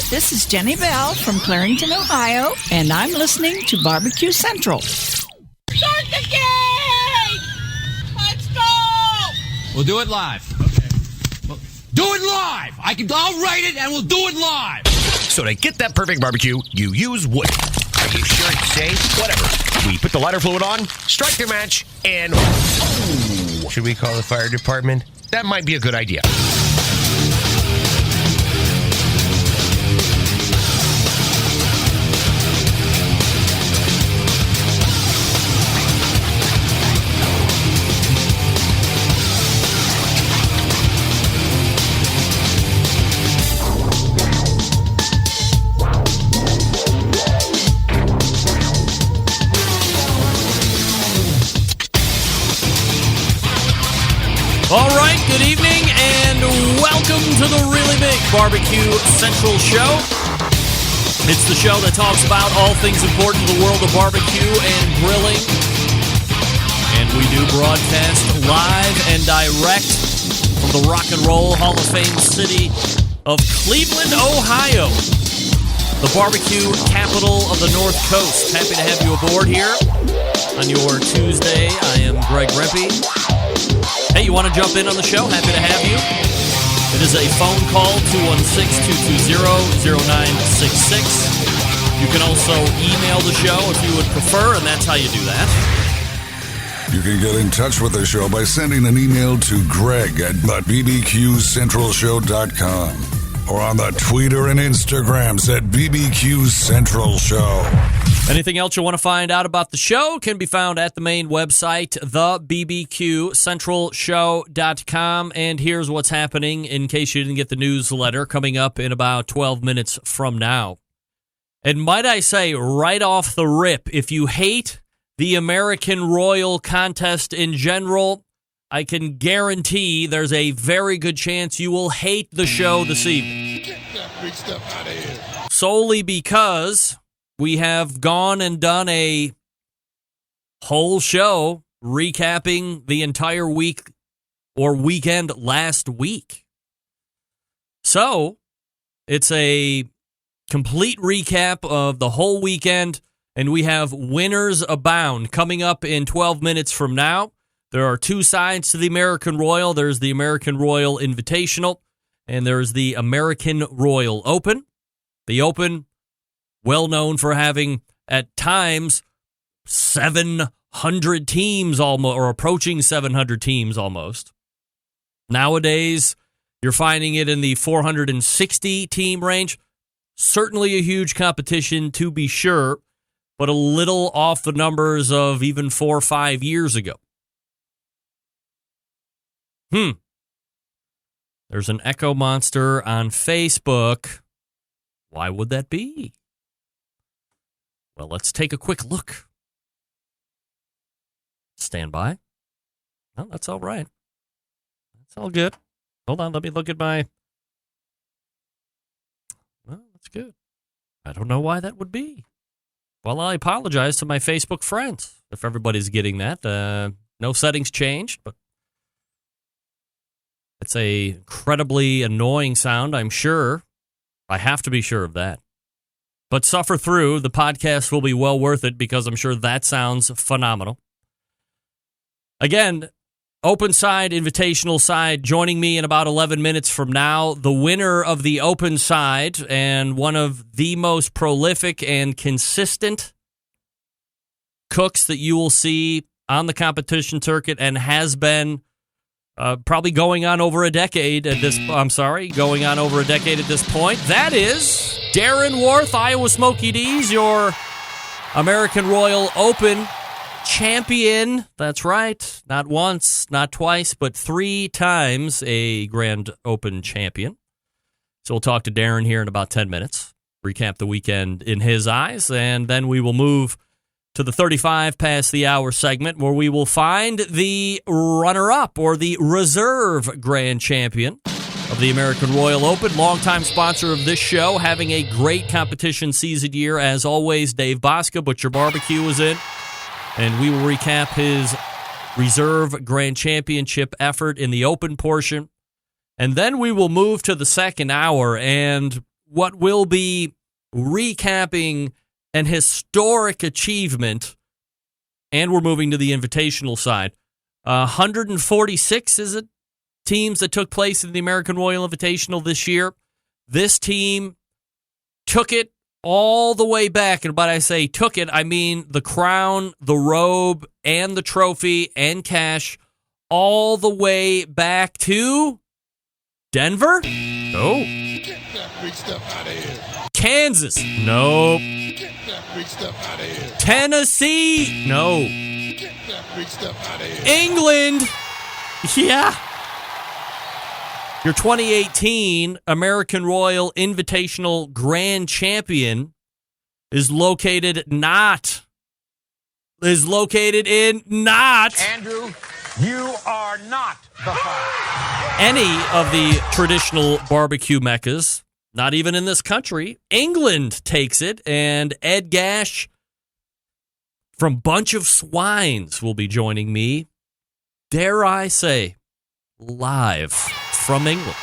This is Jenny Bell from Clarington, Ohio, and I'm listening to Barbecue Central. Start the game! Let's go! We'll do it live. Okay. Well, do it live! I'll write it and we'll do it live! So to get that perfect barbecue, you use wood. Are you sure it's safe? Whatever. We put the lighter fluid on, strike the match, and... Oh, should we call the fire department? That might be a good idea. All right, good evening, and welcome to the Really Big Barbecue Central Show. It's the show that talks about all things important in the world of barbecue and grilling. And we do broadcast live and direct from the Rock and Roll Hall of Fame city of Cleveland, Ohio, the barbecue capital of the North Coast. Happy to have you aboard here on your Tuesday. I am Greg Rempe. Hey, you want to jump in on the show? Happy to have you. It is a phone call, 216-220-0966. You can also email the show if you would prefer, and that's how you do that. You can get in touch with the show by sending an email to Greg at bbqcentralshow.com or on the Twitter and Instagrams at BBQ Central Show. Anything else you want to find out about the show can be found at the main website, thebbqcentralshow.com. And here's what's happening in case you didn't get the newsletter coming up in about 12 minutes from now. And might I say, right off the rip, if you hate the American Royal contest in general, I can guarantee there's a very good chance you will hate the show this evening. Get that big stuff out of here. Solely because we have gone and done a whole show recapping the entire week or weekend last week. So it's a complete recap of the whole weekend, and we have winners abound coming up in 12 minutes from now. There are two sides to the American Royal. There's the American Royal Invitational, and there's the American Royal Open. The Open, well known for having, at times, 700 teams almost, or approaching 700 teams almost. Nowadays, you're finding it in the 460 team range. Certainly a huge competition, to be sure, but a little off the numbers of even 4 or 5 years ago. There's an echo monster on Facebook. Why would that be? Well, let's take a quick look. Stand by. No, that's all right. That's all good. Hold on, let me look at my... Well, that's good. I don't know why that would be. Well, I apologize to my Facebook friends if everybody's getting that. No settings changed, but it's a incredibly annoying sound, I'm sure. I have to be sure of that. But suffer through. The podcast will be well worth it because I'm sure that sounds phenomenal. Again, open side, invitational side, joining me in about 11 minutes from now. The winner of the open side and one of the most prolific and consistent cooks that you will see on the competition circuit and has been probably going on over a decade at this point. That is Darren Warth, Iowa Smokey D's, your American Royal Open champion. That's right. Not once, not twice, but 3 times a Grand Open champion. So we'll talk to Darren here in about 10 minutes, recap the weekend in his eyes, and then we will move to the 35 past the hour segment where we will find the runner-up or the reserve grand champion of the American Royal Open, longtime sponsor of this show, having a great competition season year. As always, Dave Bosca, Butcher Barbecue, is in, and we will recap his reserve grand championship effort in the open portion. And then we will move to the second hour, and what will be recapping an historic achievement, and we're moving to the invitational side. 146, is it, teams that took place in the American Royal Invitational this year. This team took it all the way back, and by I say took it, I mean the crown, the robe, and the trophy, and cash, all the way back to Denver? No. Get that big stuff out of here. Kansas? Nope. Get that big stuff out of here. Tennessee? No. Get that big stuff out of here. England? Yeah. Your 2018 American Royal Invitational Grand Champion is located in not. Andrew, you are not the father. Any of the traditional barbecue meccas, not even in this country. England takes it, and Ed Gash from Bunch of Swines will be joining me, dare I say, live from England.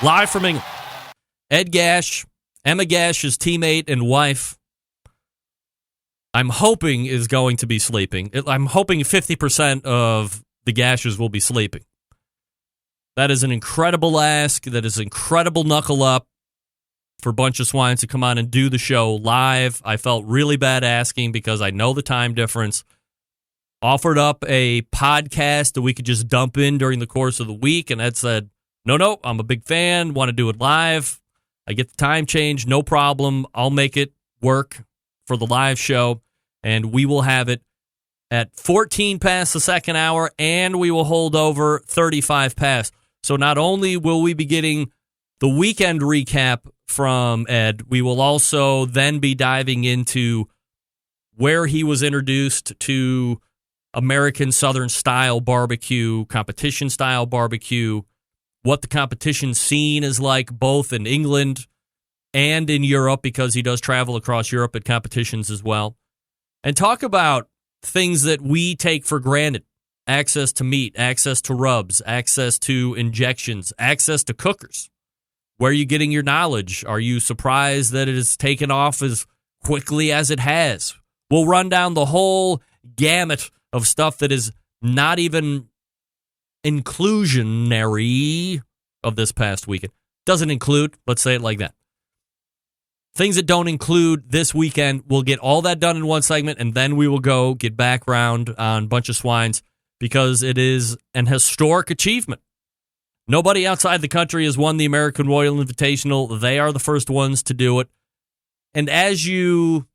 Live from England. Ed Gash, Emma Gash's teammate and wife, I'm hoping is going to be sleeping. I'm hoping 50% of the Gashes will be sleeping. That is an incredible ask. That is incredible knuckle up for Bunch of Swines to come on and do the show live. I felt really bad asking because I know the time difference. Offered up a podcast that we could just dump in during the course of the week, and Ed said, no, I'm a big fan, want to do it live. I get the time change, no problem. I'll make it work for the live show, and we will have it at 14 past the second hour, and we will hold over 35 past. So not only will we be getting the weekend recap from Ed, we will also then be diving into where he was introduced to American Southern style barbecue, competition style barbecue, what the competition scene is like both in England and in Europe, because he does travel across Europe at competitions as well, and talk about things that we take for granted. Access to meat, access to rubs, access to injections, access to cookers. Where are you getting your knowledge? Are you surprised that it has taken off as quickly as it has? We'll run down the whole gamut of stuff that is not even inclusionary of this past weekend. Doesn't include, let's say it like that. Things that don't include this weekend, we'll get all that done in one segment, and then we will go get background on Bunch of Swines, because it is an historic achievement. Nobody outside the country has won the American Royal Invitational. They are the first ones to do it. And as you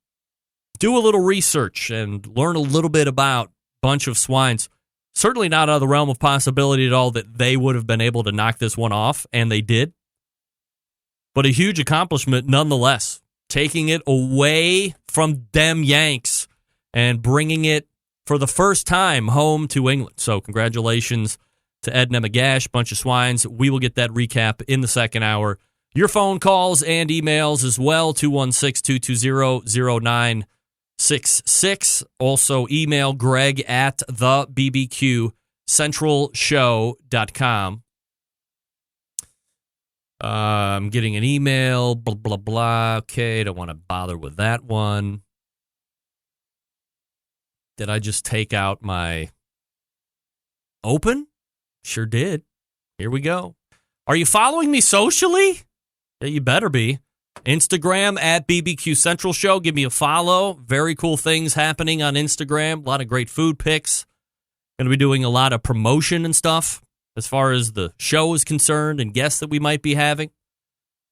do a little research and learn a little bit about Bunch of Swines, certainly not out of the realm of possibility at all that they would have been able to knock this one off, and they did. But a huge accomplishment nonetheless, taking it away from them Yanks and bringing it for the first time home to England. So congratulations to Ed and Emma Gash, Bunch of Swines. We will get that recap in the second hour. Your phone calls and emails as well, 216-220-0966. Also email Greg at thebbqcentralshow.com. I'm getting an email, blah, blah, blah. Okay, don't want to bother with that one. Did I just take out my open? Sure did. Here we go. Are you following me socially? Yeah, you better be. Instagram at BBQ Central Show. Give me a follow. Very cool things happening on Instagram. A lot of great food pics. Going to be doing a lot of promotion and stuff as far as the show is concerned and guests that we might be having.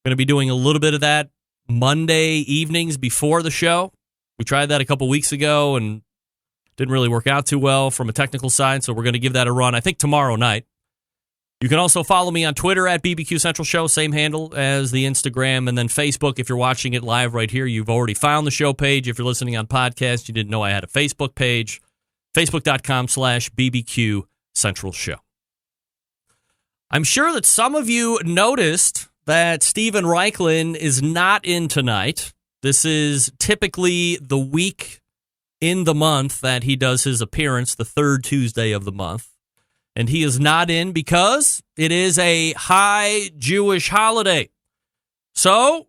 Going to be doing a little bit of that Monday evenings before the show. We tried that a couple weeks ago and didn't really work out too well from a technical side, so we're going to give that a run, I think, tomorrow night. You can also follow me on Twitter at BBQ Central Show, same handle as the Instagram, and then Facebook. If you're watching it live right here, you've already found the show page. If you're listening on podcast, you didn't know I had a Facebook page, facebook.com/BBQ Central Show. I'm sure that some of you noticed that Steven Reichlin is not in tonight. This is typically the week in the month that he does his appearance, the third Tuesday of the month. And he is not in because it is a high Jewish holiday. So,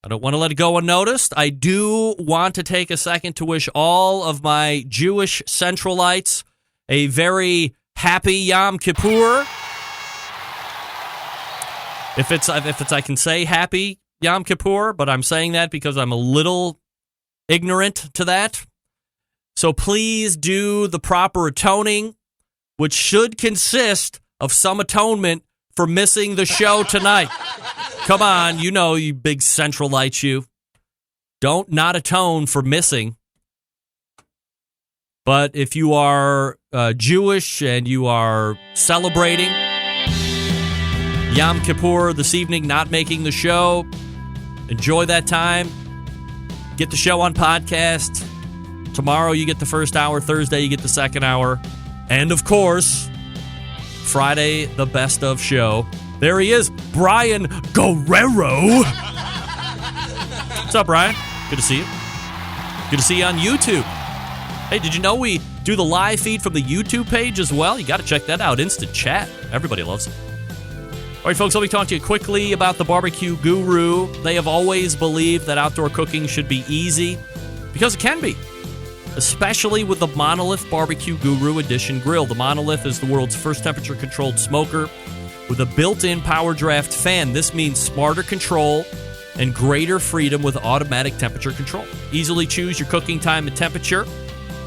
I don't want to let it go unnoticed. I do want to take a second to wish all of my Jewish Centralites a very happy Yom Kippur. If it's I can say happy Yom Kippur, but I'm saying that because I'm a little ignorant to that. So please do the proper atoning, which should consist of some atonement for missing the show tonight. Come on, you big Centralites, you. Don't not atone for missing. But if you are Jewish and you are celebrating Yom Kippur this evening, not making the show, enjoy that time. Get the show on podcast. Tomorrow you get the first hour. Thursday you get the second hour. And of course, Friday, the best of show. There he is, Brian Guerrero. What's up, Brian? Good to see you. Good to see you on YouTube. Hey, did you know we do the live feed from the YouTube page as well? You got to check that out. Instant chat. Everybody loves it. All right, folks, let me talk to you quickly about the Barbecue Guru. They have always believed that outdoor cooking should be easy, because it can be, especially with the Monolith Barbecue Guru Edition grill. The Monolith is the world's first temperature-controlled smoker with a built-in power draft fan. This means smarter control and greater freedom with automatic temperature control. Easily choose your cooking time and temperature,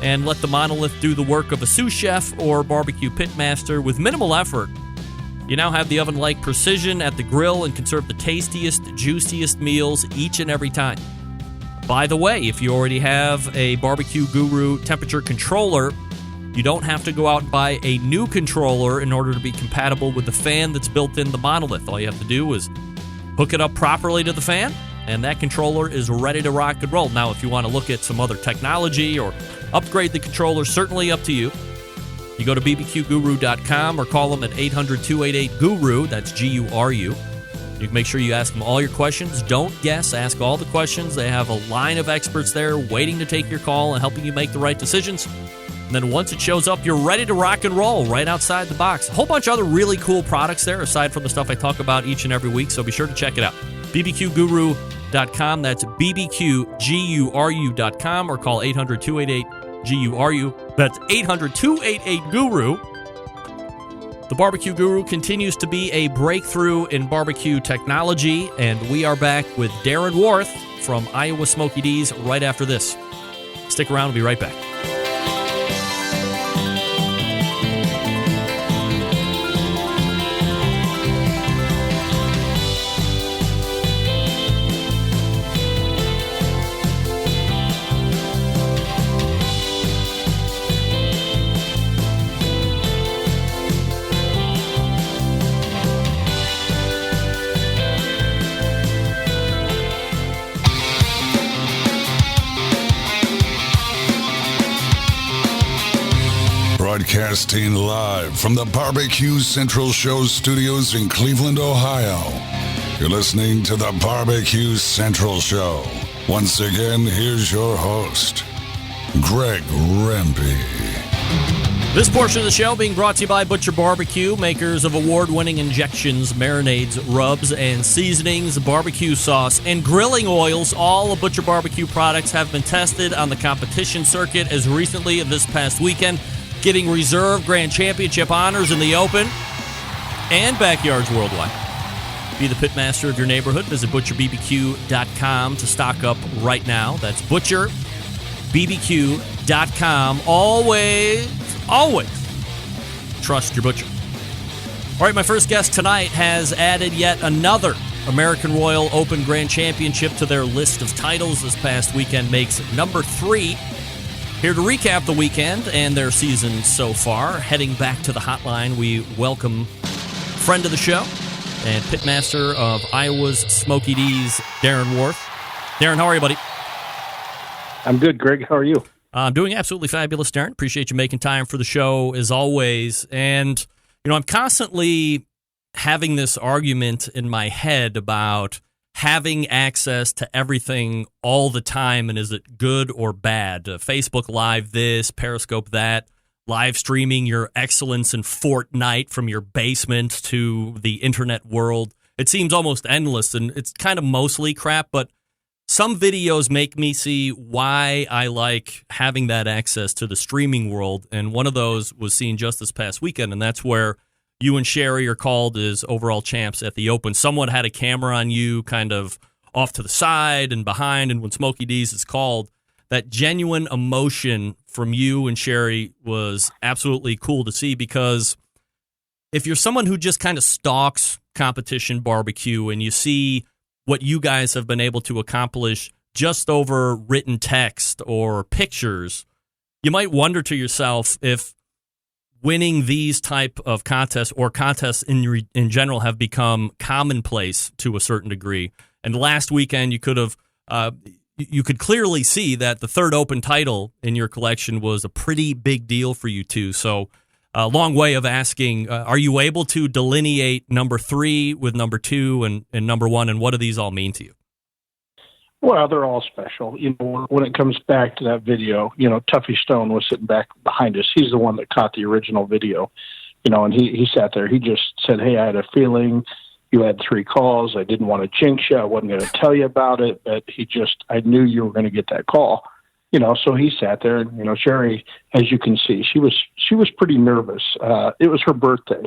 and let the Monolith do the work of a sous chef or barbecue pitmaster with minimal effort. You now have the oven-like precision at the grill and can serve the tastiest, juiciest meals each and every time. By the way, if you already have a Barbecue Guru temperature controller, you don't have to go out and buy a new controller in order to be compatible with the fan that's built in the Monolith. All you have to do is hook it up properly to the fan, and that controller is ready to rock and roll. Now, if you want to look at some other technology or upgrade the controller, certainly up to you. You go to bbqguru.com or call them at 800-288-GURU. That's G-U-R-U. You can make sure you ask them all your questions. Don't guess. Ask all the questions. They have a line of experts there waiting to take your call and helping you make the right decisions. And then once it shows up, you're ready to rock and roll right outside the box. A whole bunch of other really cool products there, aside from the stuff I talk about each and every week, so be sure to check it out. bbqguru.com. That's bbqguru.com, or call 800-288-GURU. That's 800-288-GURU. The Barbecue Guru continues to be a breakthrough in barbecue technology, and we are back with Darren Warth from Iowa Smokey D's right after this. Stick around, we'll be right back. Broadcasting live from the Barbecue Central Show studios in Cleveland, Ohio. You're listening to the Barbecue Central Show. Once again, here's your host, Greg Rempe. This portion of the show being brought to you by Butcher Barbecue, makers of award-winning injections, marinades, rubs, and seasonings, barbecue sauce, and grilling oils. All of Butcher Barbecue products have been tested on the competition circuit as recently as this past weekend, getting reserve grand championship honors in the Open and backyards worldwide. Be the pitmaster of your neighborhood. Visit butcherbbq.com to stock up right now. That's butcherbbq.com. Always trust your butcher. All right, my first guest tonight has added yet another American Royal Open Grand Championship to their list of titles. This past weekend makes number 3. Here to recap the weekend and their season so far, heading back to the hotline, we welcome friend of the show and pitmaster of Iowa's Smokey D's, Darren Warth. Darren, how are you, buddy? I'm good, Greg. How are you? I'm doing absolutely fabulous, Darren. Appreciate you making time for the show, as always. And, I'm constantly having this argument in my head about having access to everything all the time, and is it good or bad? Facebook Live this, Periscope that, live streaming your excellence in Fortnite from your basement to the internet world. it seems almost endless, and it's kind of mostly crap, but some videos make me see why I like having that access to the streaming world, and one of those was seen just this past weekend, and that's where you and Sherry are called as overall champs at the Open. Someone had a camera on you kind of off to the side and behind, and when Smokey D's is called, that genuine emotion from you and Sherry was absolutely cool to see, because if you're someone who just kind of stalks competition barbecue and you see what you guys have been able to accomplish just over written text or pictures, you might wonder to yourself if winning these type of contests or contests in general have become commonplace to a certain degree. And last weekend, you could clearly see that the third Open title in your collection was a pretty big deal for you two. So a long way of asking, are you able to delineate number 3 with number 2 and number 1, and what do these all mean to you? Well, they're all special. When it comes back to that video, Tuffy Stone was sitting back behind us. He's the one that caught the original video, and he sat there. He just said, hey, I had a feeling you had 3 calls. I didn't want to jinx you. I wasn't going to tell you about it, but I knew you were going to get that call. So he sat there, and, Sherry, as you can see, she was pretty nervous. It was her birthday,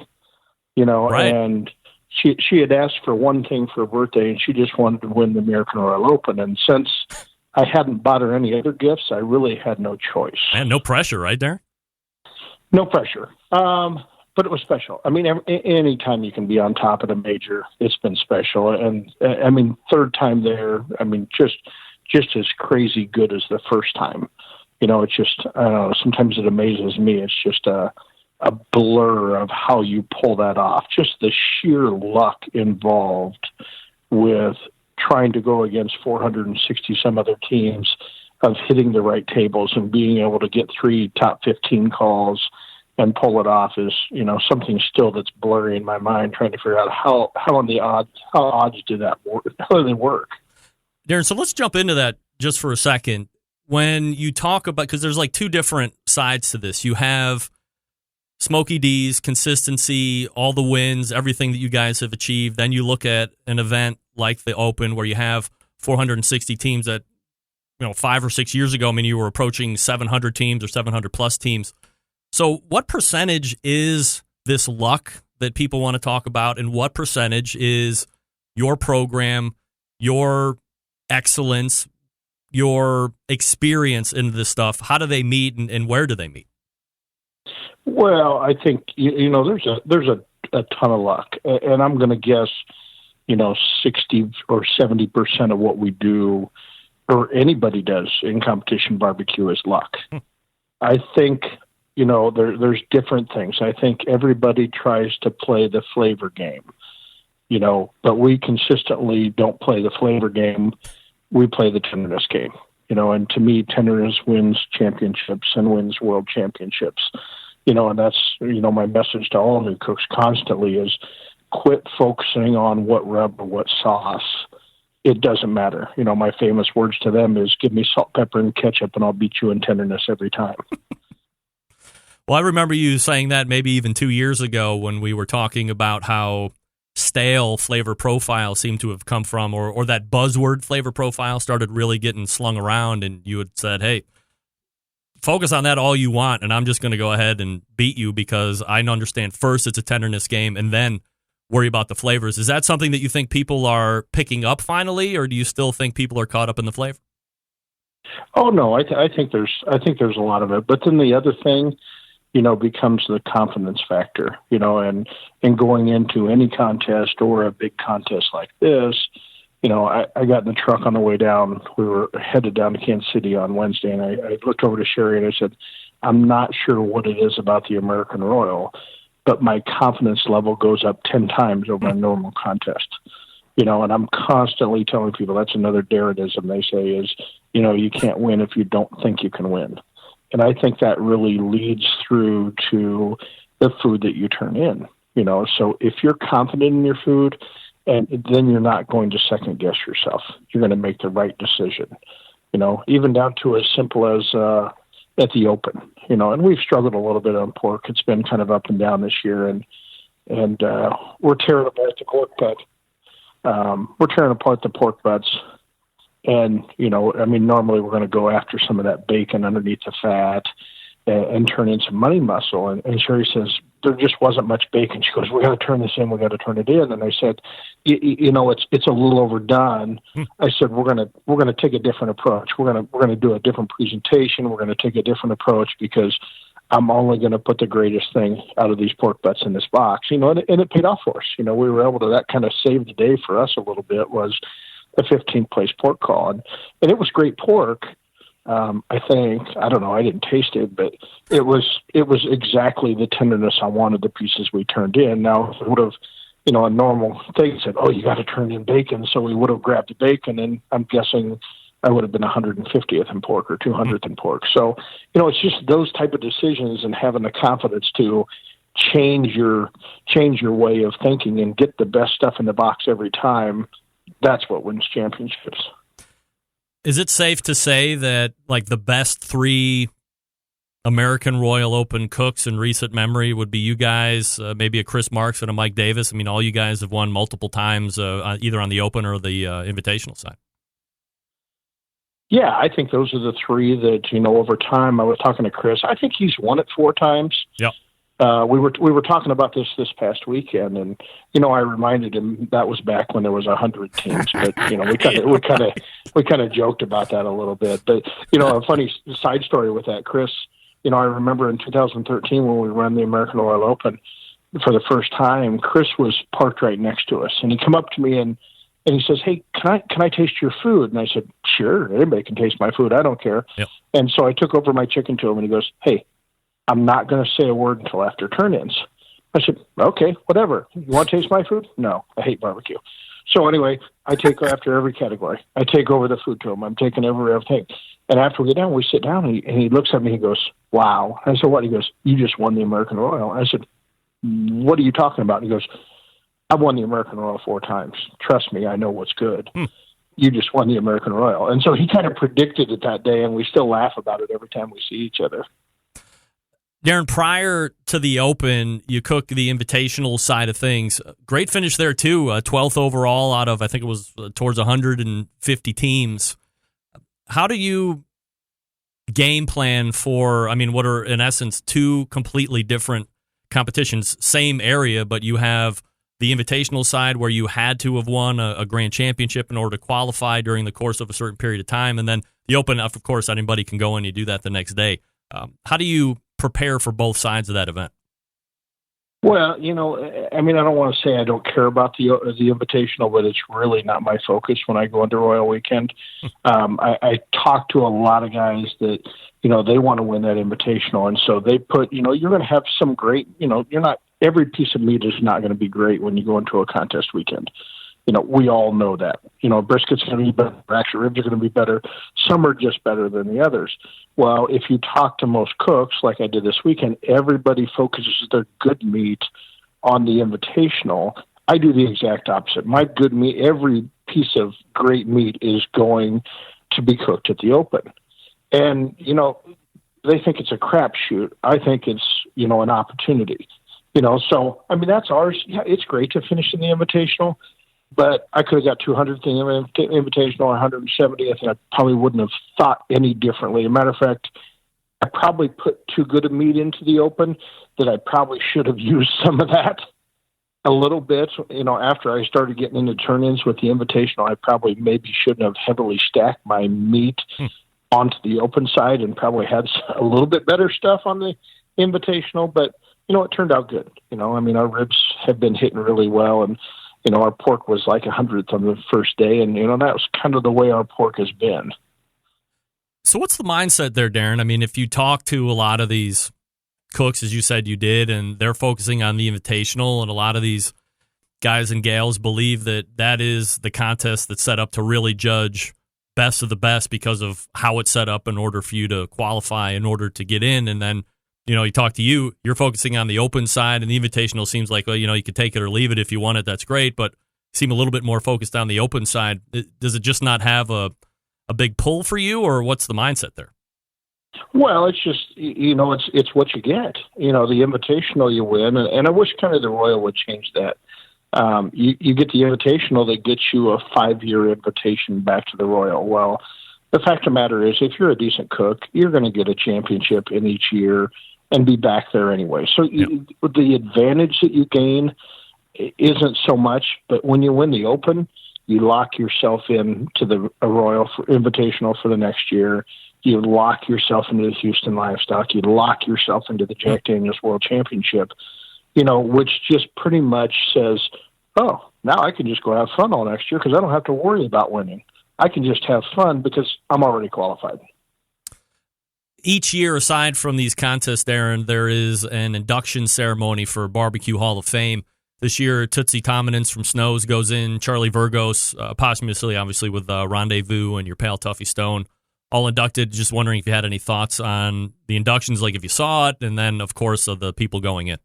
right. And she had asked for one thing for her birthday, and she just wanted to win the American Royal Open. And since I hadn't bought her any other gifts, I really had no choice. Man, no pressure, right, Darren? No pressure. But it was special. I mean, any time you can be on top of a major, it's been special. And third time there, just as crazy good as the first time. It's just, I don't know, sometimes it amazes me. It's just a blur of how you pull that off. Just the sheer luck involved with trying to go against 460 some other teams, of hitting the right tables and being able to get 3 top 15 calls and pull it off is, something still that's blurry in my mind, trying to figure out how odds do that work? How do they work? Darren, so let's jump into that just for a second. When you talk about, because there's like 2 different sides to this. You have Smokey D's consistency, all the wins, everything that you guys have achieved. Then you look at an event like the Open where you have 460 teams that, 5 or 6 years ago, you were approaching 700 teams or 700 plus teams. So what percentage is this luck that people want to talk about, and what percentage is your program, your excellence, your experience in this stuff? How do they meet, and where do they meet? Well, I think there's a ton of luck, and I'm going to guess 60 or 70% of what we do, or anybody does in competition barbecue, is luck. I think there's different things. I think everybody tries to play the flavor game, but we consistently don't play the flavor game. We play the tenderness game, and to me, tenderness wins championships and wins world championships, and that's, my message to all new cooks constantly is quit focusing on what rub or what sauce. It doesn't matter. My famous words to them is, give me salt, pepper, and ketchup, and I'll beat you in tenderness every time. Well, I remember you saying that maybe even 2 years ago when we were talking about how stale flavor profile seemed to have come from, or that buzzword flavor profile started really getting slung around, and you had said, hey, focus on that all you want, and I'm just going to go ahead and beat you because I understand first it's a tenderness game and then worry about the flavors. Is that something that you think people are picking up finally, or do you still think people are caught up in the flavor? Oh, no, I think there's a lot of it. But then the other thing, becomes the confidence factor, and going into any contest or a big contest like this, I got in the truck on the way down. We were headed down to Kansas City on Wednesday, and I looked over to Sherry and I said, I'm not sure what it is about the American Royal, but my confidence level goes up 10 times over a normal contest. And I'm constantly telling people that's another Darrenism they say is, you can't win if you don't think you can win. And I think that really leads through to the food that you turn in, So if you're confident in your food, and then you're not going to second guess yourself. You're going to make the right decision, even down to as simple as at the Open, and we've struggled a little bit on pork. It's been kind of up and down this year, and we're terrible at the pork, but we're tearing apart the pork butts. And, normally we're going to go after some of that bacon underneath the fat and turn in some money muscle. And Sherry says, there just wasn't much bacon. She goes, we got to turn this in. We got to turn it in. And I said, it's a little overdone. I said, we're going to take a different approach. We're going to do a different presentation. We're going to take a different approach because I'm only going to put the greatest thing out of these pork butts in this box, and it paid off for us. We were able to, that kind of saved the day for us a little bit, was the 15th place pork call. And it was great pork. I think, I don't know, I didn't taste it, but it was exactly the tenderness I wanted, the pieces we turned in. Now, if it would have, a normal thing said, oh, you got to turn in bacon. So we would have grabbed the bacon, and I'm guessing I would have been 150th in pork or 200th in pork. So, it's just those type of decisions and having the confidence to change your way of thinking and get the best stuff in the box every time. That's what wins championships. Is it safe to say that, like, the best 3 American Royal Open cooks in recent memory would be you guys, maybe a Chris Marks and a Mike Davis? I mean, all you guys have won multiple times, either on the Open or the Invitational side. Yeah, I think those are the 3 that, over time, I was talking to Chris. I think he's won it 4 times. Yep. We were talking about this past weekend, and I reminded him that was back when there was 100 teams. But we kind of joked about that a little bit. But a funny side story with that, Chris. I remember in 2013 when we ran the American Royal Open for the first time. Chris was parked right next to us, and he come up to me and he says, "Hey, can I taste your food?" And I said, "Sure, anybody can taste my food. I don't care." Yep. And so I took over my chicken to him, and he goes, "Hey, I'm not going to say a word until after turn-ins." I said, okay, whatever. You want to taste my food? No, I hate barbecue. So anyway, I take after every category. I take over the food to him. I'm taking over everything. And after we get down, we sit down, and he looks at me. He goes, wow. I said, what? He goes, you just won the American Royal. I said, what are you talking about? And he goes, I've won the American Royal 4 times. Trust me, I know what's good. You just won the American Royal. And so he kind of predicted it that day, and we still laugh about it every time we see each other. Darren, prior to the Open, you cooked the invitational side of things. Great finish there, too. 12th overall out of, I think it was towards 150 teams. How do you game plan for, what are, in essence, 2 completely different competitions, same area, but you have the invitational side where you had to have won a grand championship in order to qualify during the course of a certain period of time, and then the Open, of course, anybody can go and you do that the next day. How do you prepare for both sides of that event? Well, I don't want to say I don't care about the Invitational, but it's really not my focus when I go into Royal Weekend. I talk to a lot of guys that, they want to win that Invitational. And so they put, you're going to have some great, every piece of meat is not going to be great when you go into a contest weekend. We all know that. Brisket's going to be better. Actually, ribs are going to be better. Some are just better than the others. Well, if you talk to most cooks, like I did this weekend, everybody focuses their good meat on the Invitational. I do the exact opposite. My good meat, every piece of great meat is going to be cooked at the Open. And, they think it's a crapshoot. I think it's, an opportunity. So, that's ours. Yeah, it's great to finish in the Invitational. But I could have got 200th in the Invitational or 170th, and I probably wouldn't have thought any differently. As a matter of fact, I probably put too good a meat into the Open that I probably should have used some of that a little bit. After I started getting into turn-ins with the Invitational, I probably maybe shouldn't have heavily stacked my meat onto the Open side and probably had a little bit better stuff on the Invitational. But, it turned out good. Our ribs have been hitting really well, and our pork was like 100th on the first day, and, that was kind of the way our pork has been. So what's the mindset there, Darren? If you talk to a lot of these cooks, as you said you did, and they're focusing on the Invitational, and a lot of these guys and gals believe that is the contest that's set up to really judge best of the best because of how it's set up in order for you to qualify, in order to get in, and then you talk to you're focusing on the Open side, and the Invitational seems like, you could take it or leave it. If you want it, that's great, but seem a little bit more focused on the Open side. Does it just not have a big pull for you, or what's the mindset there? Well, it's just, it's what you get. The Invitational you win, and I wish kind of the Royal would change that. You get the invitational that gets you a 5-year invitation back to the Royal. Well, the fact of the matter is, if you're a decent cook, you're going to get a championship in each year and be back there anyway. So the advantage that you gain isn't so much, but when you win the Open, you lock yourself in to the Royal Invitational for the next year. You lock yourself into the Houston Livestock. You lock yourself into the Jack Daniels World Championship, which just pretty much says, oh, now I can just go have fun all next year because I don't have to worry about winning. I can just have fun because I'm already qualified. Each year, aside from these contests, Darren, there is an induction ceremony for Barbecue Hall of Fame. This year, Tootsie Tominins from Snows goes in, Charlie Virgos, posthumously, obviously, with Rendezvous and your pal Tuffy Stone, all inducted. Just wondering if you had any thoughts on the inductions, like if you saw it, and then, of course, of the people going in.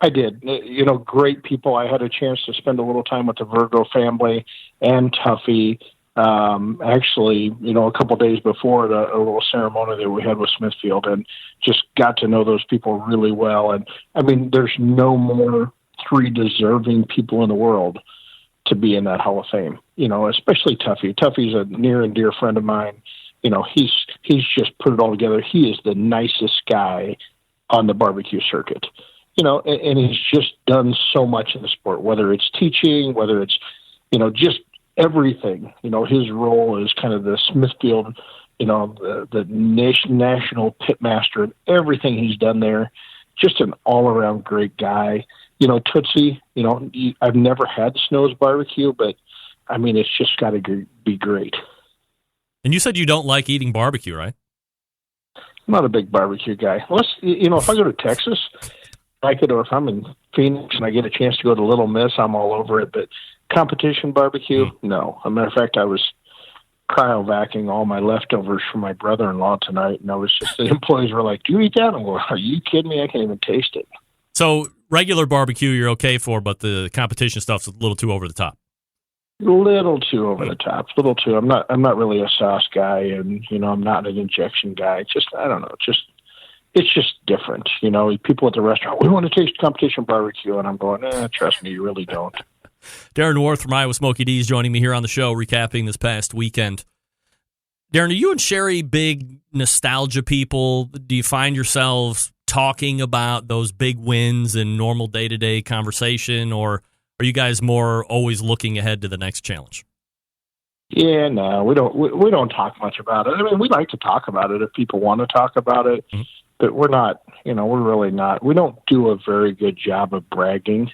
I did. Great people. I had a chance to spend a little time with the Virgo family and Tuffy. Actually, a couple of days before a little ceremony that we had with Smithfield, and just got to know those people really well. And I mean, there's no more 3 deserving people in the world to be in that Hall of Fame, especially Tuffy. Tuffy's a near and dear friend of mine. He's just put it all together. He is the nicest guy on the barbecue circuit. And he's just done so much in the sport, whether it's teaching, whether it's, just everything. His role is kind of the Smithfield, the national pitmaster, and everything he's done there. Just an all-around great guy. Tootsie, I've never had Snow's barbecue, but, I mean, it's just got to be great. And you said you don't like eating barbecue, right? I'm not a big barbecue guy. If I go to Texas, like it, or if I'm in Phoenix and I get a chance to go to Little Miss, I'm all over it. But competition barbecue, no. As a matter of fact, I was cryovacuuming all my leftovers for my brother-in-law tonight, and the employees were like, "Do you eat that?" I'm going, "Are you kidding me? I can't even taste it." So regular barbecue you're okay for, but the competition stuff's a little too over the top. Little too over the top. Little too. I'm not really a sauce guy, and I'm not an injection guy. I don't know. It's just different. People at the restaurant, we want to taste competition barbecue, and I'm going, trust me, you really don't. Darren Warth from Iowa Smokey D is joining me here on the show, recapping this past weekend. Darren, are you and Sherry big nostalgia people? Do you find yourselves talking about those big wins in normal day-to-day conversation, or are you guys more always looking ahead to the next challenge? Yeah, no, we don't talk much about it. I mean, we like to talk about it if people want to talk about it, but we're not, we're really not. We don't do a very good job of bragging.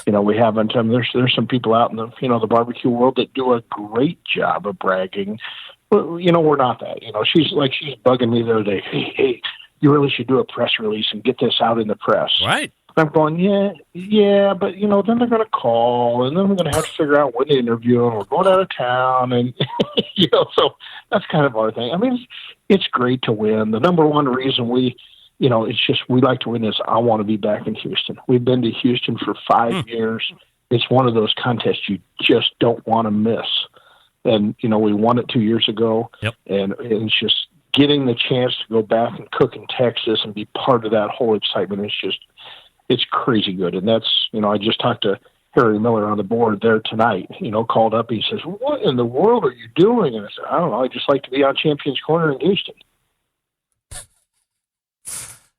We haven't. There's some people out in the barbecue world that do a great job of bragging. But, we're not that. She's bugging me the other day. Hey, you really should do a press release and get this out in the press. Right. I'm going, yeah, but, then they're going to call, and then we're going to have to figure out when to interview, and we're going out of town, and, so that's kind of our thing. I mean, it's great to win. The number one reason we like to win is I want to be back in Houston. We've been to Houston for 5 years. It's one of those contests you just don't want to miss. And, we won it 2 years ago, and it's just getting the chance to go back and cook in Texas and be part of that whole excitement. It's crazy good. And that's, I just talked to Harry Miller on the board there tonight, called up. He says, "What in the world are you doing?" And I said, "I don't know. I just like to be on Champions Corner in Houston."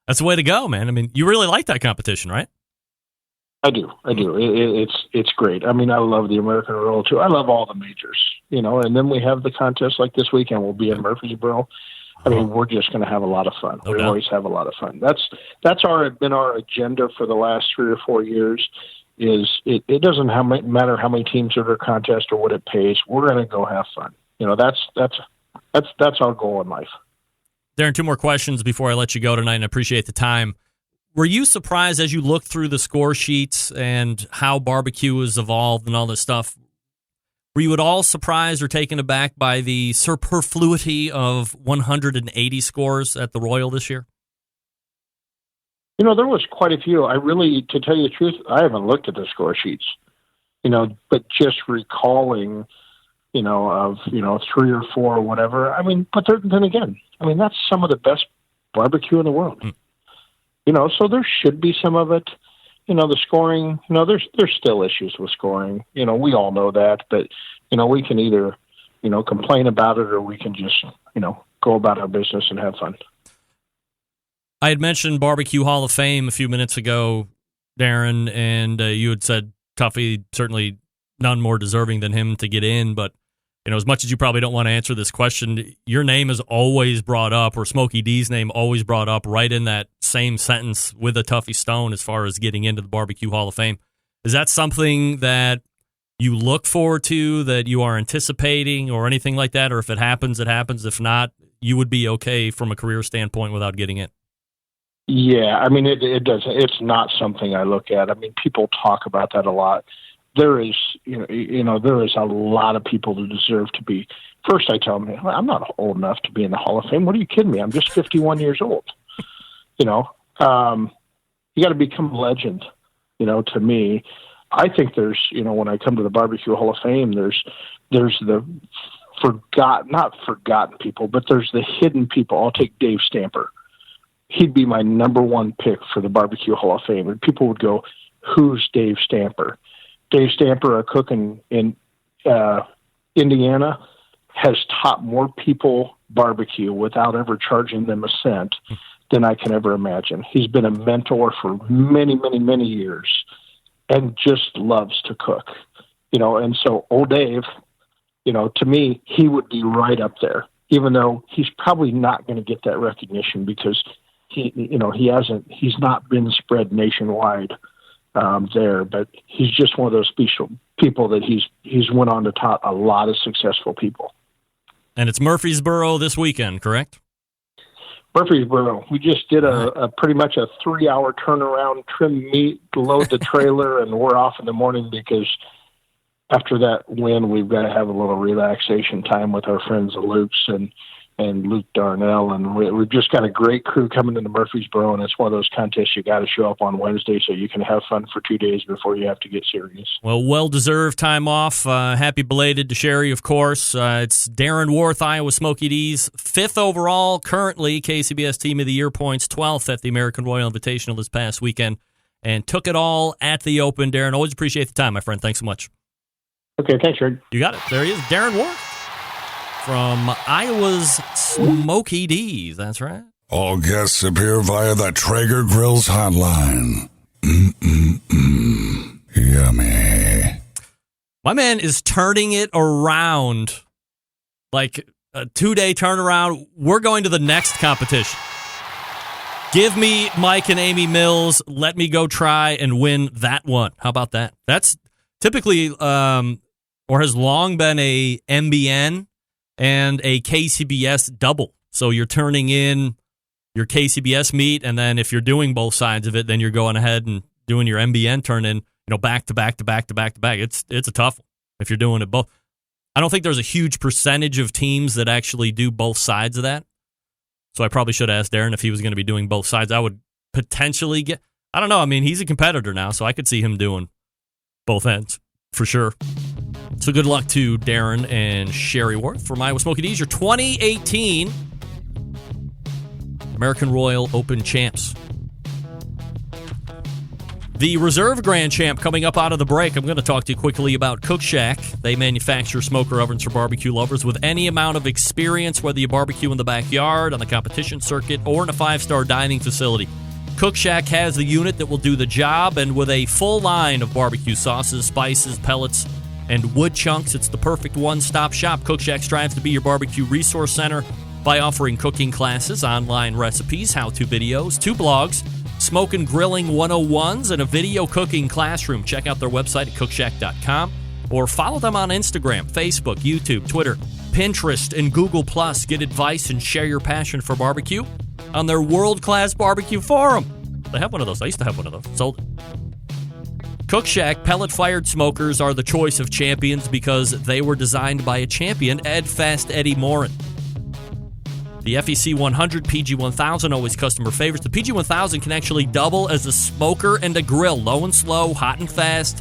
That's the way to go, man. I mean, you really like that competition, right? I do. It's great. I mean, I love the American Royal too. I love all the majors, and then we have the contest like this weekend. We'll be in Murfreesboro. I mean, we're just going to have a lot of fun. We always have a lot of fun. That's been our agenda for the last 3 or 4 years. Is it doesn't matter how many teams are at our contest or what it pays. We're going to go have fun. That's our goal in life. Darren, 2 more questions before I let you go tonight, and I appreciate the time. Were you surprised as you looked through the score sheets and how barbecue has evolved and all this stuff? Were you at all surprised or taken aback by the superfluity of 180 scores at the Royal this year? There was quite a few. To tell you the truth, I haven't looked at the score sheets, but just recalling, of 3 or 4 or whatever. I mean, but then again, that's some of the best barbecue in the world. So there should be some of it. the scoring, there's still issues with scoring. We all know that, but, we can either, complain about it or we can just, go about our business and have fun. I had mentioned Barbecue Hall of Fame a few minutes ago, Darren, and you had said Tuffy, certainly none more deserving than him to get in, but as much as you probably don't want to answer this question, your name is always brought up, or Smokey D's name always brought up right in that same sentence with a Tuffy Stone as far as getting into the Barbecue Hall of Fame. Is that something that you look forward to, that you are anticipating, or anything like that? Or if it happens, it happens. If not, you would be okay from a career standpoint without getting in? Yeah, I mean, it doesn't. It's not something I look at. I mean, people talk about that a lot. There is, there is a lot of people that deserve to be. First, I tell them, I'm not old enough to be in the Hall of Fame. What are you kidding me? I'm just 51 years old. You got to become a legend. To me, I think there's, when I come to the Barbecue Hall of Fame, there's the not forgotten people, but there's the hidden people. I'll take Dave Stamper. He'd be my number one pick for the Barbecue Hall of Fame, and people would go, "Who's Dave Stamper?" Dave Stamper, a cook in Indiana, has taught more people barbecue without ever charging them a cent than I can ever imagine. He's been a mentor for many, many, many years and just loves to cook, and so old Dave, to me, he would be right up there, even though he's probably not going to get that recognition because he's not been spread nationwide there, but he's just one of those special people that he's went on to taught a lot of successful people. And it's Murfreesboro this weekend, correct? Murfreesboro. We just did a pretty much a 3-hour turnaround, trim meat, load the trailer, and we're off in the morning because after that win, we've got to have a little relaxation time with our friends the Lukes and Luke Darnell, and we've just got a great crew coming into Murfreesboro, and it's one of those contests you got to show up on Wednesday so you can have fun for 2 days before you have to get serious. Well-deserved time off. Happy belated to Sherry, of course. It's Darren Warth, Iowa Smokey D's 5th overall, currently KCBS Team of the Year points, 12th at the American Royal Invitational this past weekend, and took it all at the Open. Darren, always appreciate the time, my friend. Thanks so much. Okay, thanks, Rick. You got it. There he is, Darren Warth from Iowa's Smokey D. That's right. All guests appear via the Traeger Grills hotline. Yummy. My man is turning it around, like a 2-day turnaround. We're going to the next competition. Give me Mike and Amy Mills. Let me go try and win that one. How about that? That's typically, or has long been, a MBN and a KCBS double. So you're turning in your KCBS meet, and then if you're doing both sides of it, then you're going ahead and doing your MBN turn in, back to back to back to back to back. It's a tough one if you're doing it both. I don't think there's a huge percentage of teams that actually do both sides of that. So I probably should ask Darren if he was going to be doing both sides. I would potentially get, I don't know. I mean, he's a competitor now, so I could see him doing both ends for sure. So good luck to Darren and Sherry Warth from Iowa Smokey D's, your 2018 American Royal Open champs. The Reserve Grand Champ coming up out of the break. I'm going to talk to you quickly about Cook Shack. They manufacture smoker ovens for barbecue lovers with any amount of experience, whether you barbecue in the backyard, on the competition circuit, or in a 5-star dining facility. Cook Shack has the unit that will do the job, and with a full line of barbecue sauces, spices, pellets, and wood chunks, it's the perfect one-stop shop. Cook Shack strives to be your barbecue resource center by offering cooking classes, online recipes, how-to videos, 2 blogs, Smoke and Grilling 101s, and a video cooking classroom. Check out their website at cookshack.com or follow them on Instagram, Facebook, YouTube, Twitter, Pinterest, and Google+. Get advice and share your passion for barbecue on their world-class barbecue forum. They have one of those. I used to have one of those. Sold it. Cook Shack pellet-fired smokers are the choice of champions because they were designed by a champion, Ed Fast Eddie Morin. The FEC 100, PG 1000, always customer favorites. The PG 1000 can actually double as a smoker and a grill, low and slow, hot and fast.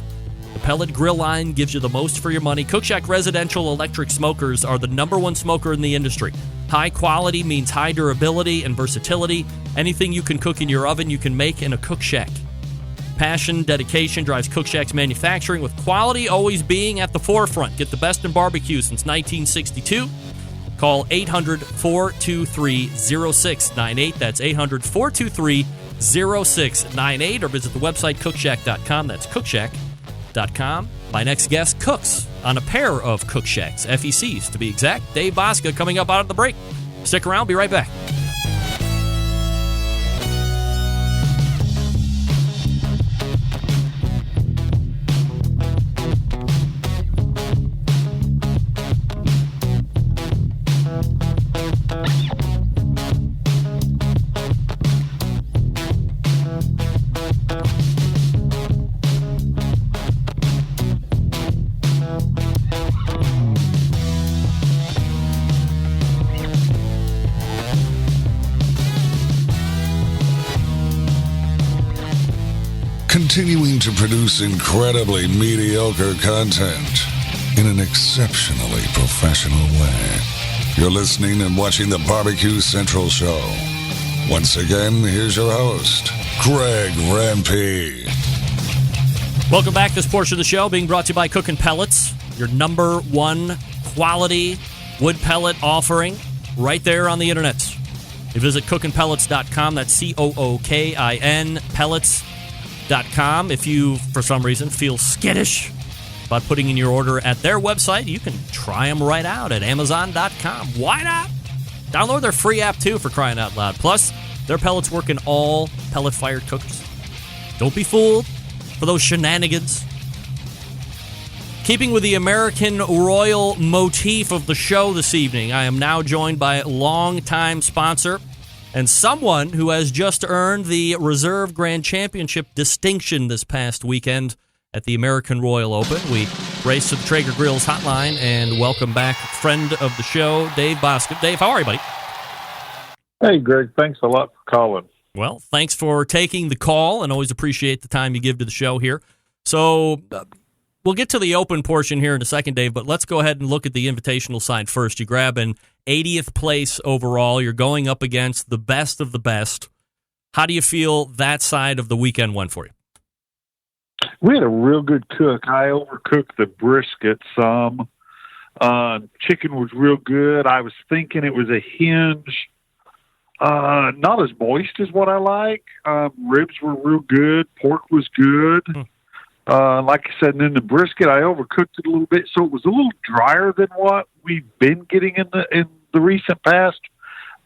The pellet grill line gives you the most for your money. Cook Shack residential electric smokers are the #1 smoker in the industry. High quality means high durability and versatility. Anything you can cook in your oven, you can make in a Cook Shack. Passion, dedication drives Cook Shack's manufacturing, with quality always being at the forefront. Get the best in barbecue since 1962. Call 800-423-0698. That's 800-423-0698. Or visit the website cookshack.com. That's cookshack.com. My next guest cooks on a pair of Cook Shacks, FECs to be exact. Dave Bosca coming up out of the break. Stick around. Be right back. Continuing to produce incredibly mediocre content in an exceptionally professional way. You're listening and watching the Barbecue Central Show. Once again, here's your host, Greg Rempe. Welcome back. This portion of the show being brought to you by Cookin' Pellets, your number one quality wood pellet offering right there on the internet. You visit cookinpellets.com. That's COOKIN pellets.com. If you, for some reason, feel skittish about putting in your order at their website, you can try them right out at Amazon.com. Why not? Download their free app, too, for crying out loud. Plus, their pellets work in all pellet-fired cookers. Don't be fooled for those shenanigans. Keeping with the American Royal motif of the show this evening, I am now joined by longtime sponsor and someone who has just earned the Reserve Grand Championship distinction this past weekend at the American Royal Open. We race to the Traeger Grills hotline and welcome back friend of the show, Dave Bosca. Dave, how are you, buddy? Hey, Greg. Thanks a lot for calling. Well, thanks for taking the call, and always appreciate the time you give to the show here. So we'll get to the open portion here in a second, Dave, but let's go ahead and look at the invitational side first. You grab an 80th place overall. You're going up against the best of the best. How do you feel that side of the weekend went for you? We had a real good cook. I overcooked the brisket some. Chicken was real good. I was thinking it was a hinge. Not as moist as what I like. Ribs were real good. Pork was good. Like I said, and then the brisket, I overcooked it a little bit, so it was a little drier than what we've been getting in the recent past.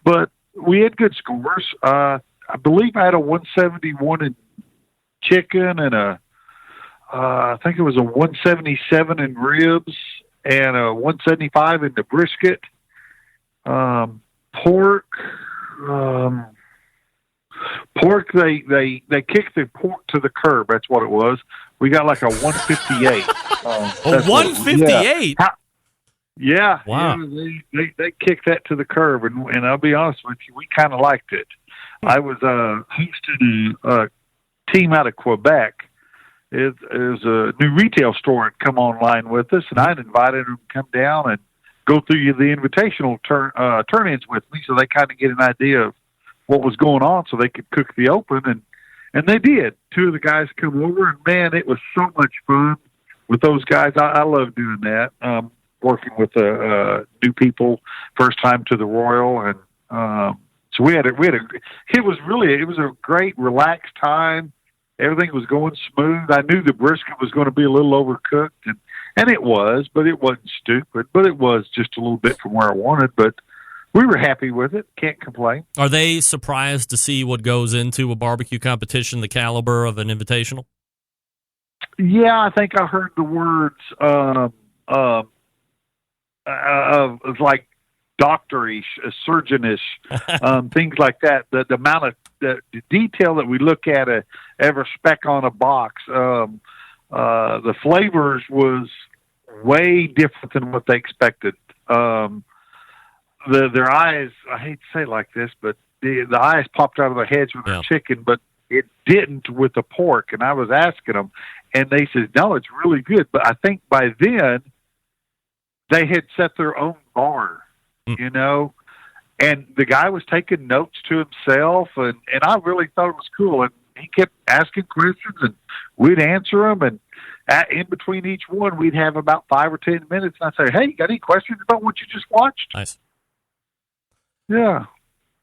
But we had good scores. I believe I had a 171 in chicken and I think it was a 177 in ribs and a 175 in the brisket. Pork, they kicked the pork to the curb. That's what it was. We got like a 158. A 158? Yeah. Wow. Yeah, they kicked that to the curb, and I'll be honest with you, we kind of liked it. I was hosting a team out of Quebec. It was a new retail store that come online with us, and I'd invited them to come down and go through the invitational turn-ins with me, so they kind of get an idea of what was going on, so they could cook the open, and they did. Two of the guys come over, and man, it was so much fun with those guys. I love doing that. Working with new people, first time to the Royal, and so it was a great relaxed time. Everything was going smooth. I knew the brisket was going to be a little overcooked, and it was, but it wasn't stupid. But it was just a little bit from where I wanted. But we were happy with it. Can't complain. Are they surprised to see what goes into a barbecue competition, the caliber of an invitational? Yeah, I think I heard the words of like doctorish, surgeonish, things like that. The amount of the detail that we look at every speck on a box. The flavors was way different than what they expected. Their eyes, I hate to say it like this, but the eyes popped out of their heads with the chicken, but it didn't with the pork. And I was asking them, and they said, no, it's really good. But I think by then they had set their own bar, you know, and the guy was taking notes to himself, and I really thought it was cool. And he kept asking questions, and we'd answer them. And in between each one, we'd have about 5 or 10 minutes. And I'd say, "Hey, you got any questions about what you just watched?" Nice. Yeah.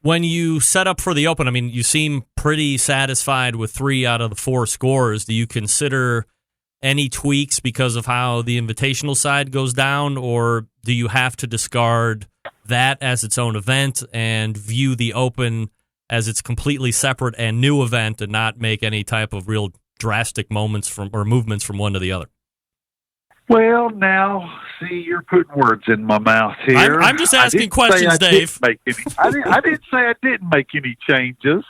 When you set up for the Open, I mean, you seem pretty satisfied with 3 out of the 4 scores. Do you consider any tweaks because of how the invitational side goes down, or do you have to discard that as its own event and view the Open as its completely separate and new event and not make any type of real drastic moments from or movements from one to the other? Well, now, see, you're putting words in my mouth here. I'm just asking questions, Dave. I didn't say I didn't make any changes.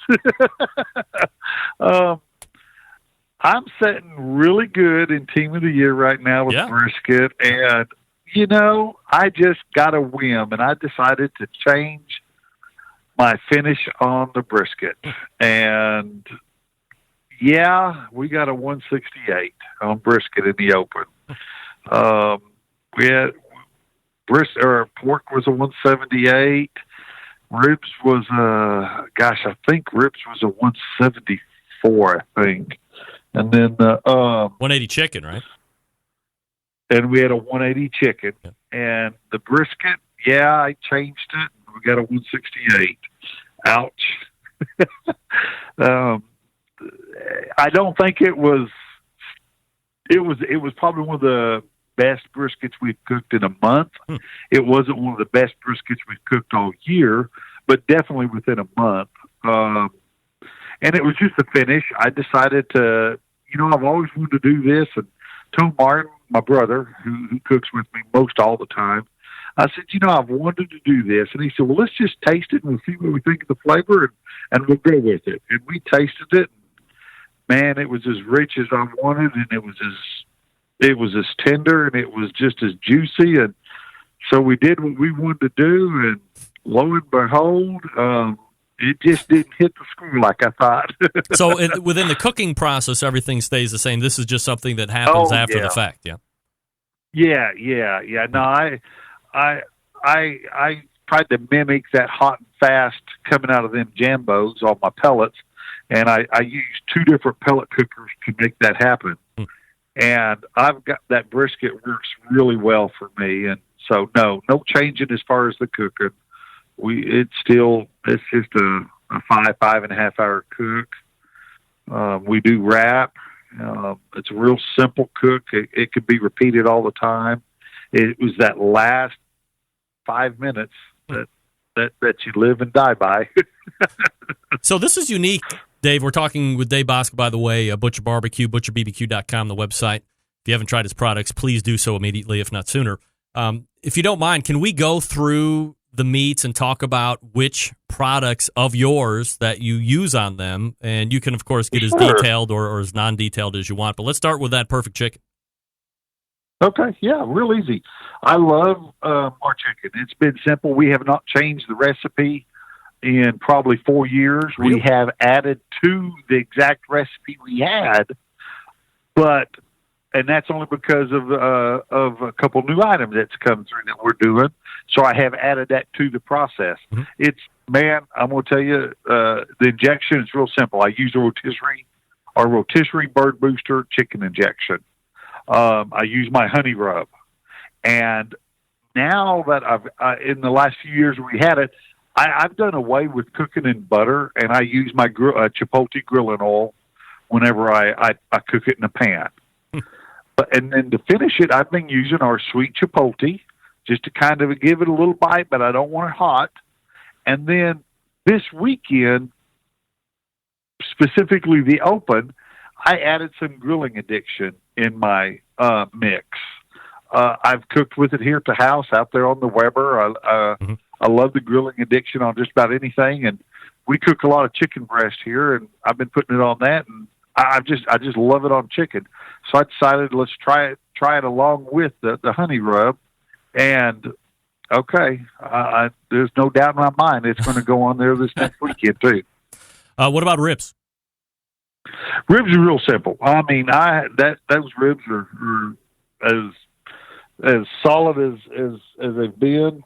I'm sitting really good in Team of the Year right now with brisket, and, I just got a whim, and I decided to change my finish on the brisket. And, we got a 168 on brisket in the Open. We had pork was a 178. Ribs was I think ribs was a 174, I think. And then 180 chicken, right? And we had a 180 chicken. Yeah. And the brisket, I changed it. We got a 168. Ouch. I don't think it was probably one of the best briskets we've cooked in a month. It wasn't one of the best briskets we've cooked all year, but definitely within a month. And it was just a finish. I decided to, I've always wanted to do this, and told Martin, my brother, who cooks with me most all the time, I said, I've wanted to do this. And he said, well, let's just taste it and we'll see what we think of the flavor, and we'll go with it. And we tasted it. Man, it was as rich as I wanted, and it was as tender, and it was just as juicy. And so we did what we wanted to do, and lo and behold, it just didn't hit the score like I thought. So within the cooking process, everything stays the same. This is just something that happens after the fact. Yeah. No, I tried to mimic that hot and fast coming out of them Jambos on my pellets, and I used 2 different pellet cookers to make that happen. And I've got that brisket works really well for me, and so no changing as far as the cooking. It's just a 5.5 hour cook. We do wrap. It's a real simple cook. It could be repeated all the time. It was that last 5 minutes that you live and die by. So this is unique, Dave. We're talking with Dave Bosco, by the way, Butcher Barbecue, butcherbbq.com, the website. If you haven't tried his products, please do so immediately, if not sooner. If you don't mind, can we go through the meats and talk about which products of yours that you use on them? And you can, of course, get as detailed or as non-detailed as you want. But let's start with that perfect chicken. Okay, yeah, real easy. I love our chicken. It's been simple. We have not changed the recipe in probably 4 years. Really? We have added to the exact recipe we had, and that's only because of a couple new items that's come through that we're doing. So I have added that to the process. Mm-hmm. I'm going to tell you, the injection is real simple. I use a rotisserie bird booster chicken injection. I use my honey rub. And now that in the last few years we had it, I've done away with cooking in butter, and I use my chipotle grilling oil whenever I cook it in a pan. And then to finish it, I've been using our sweet chipotle just to kind of give it a little bite, but I don't want it hot. And then this weekend, specifically the Open, I added some grilling addiction in my mix. I've cooked with it here at the house, out there on the Weber. I love the grilling addiction on just about anything, and we cook a lot of chicken breast here, and I've been putting it on that, and I just love it on chicken. So I decided let's try it along with the honey rub, and okay, there's no doubt in my mind it's going to go on there this next weekend too. What about ribs? Ribs are real simple. I mean, those ribs are as solid as they've been.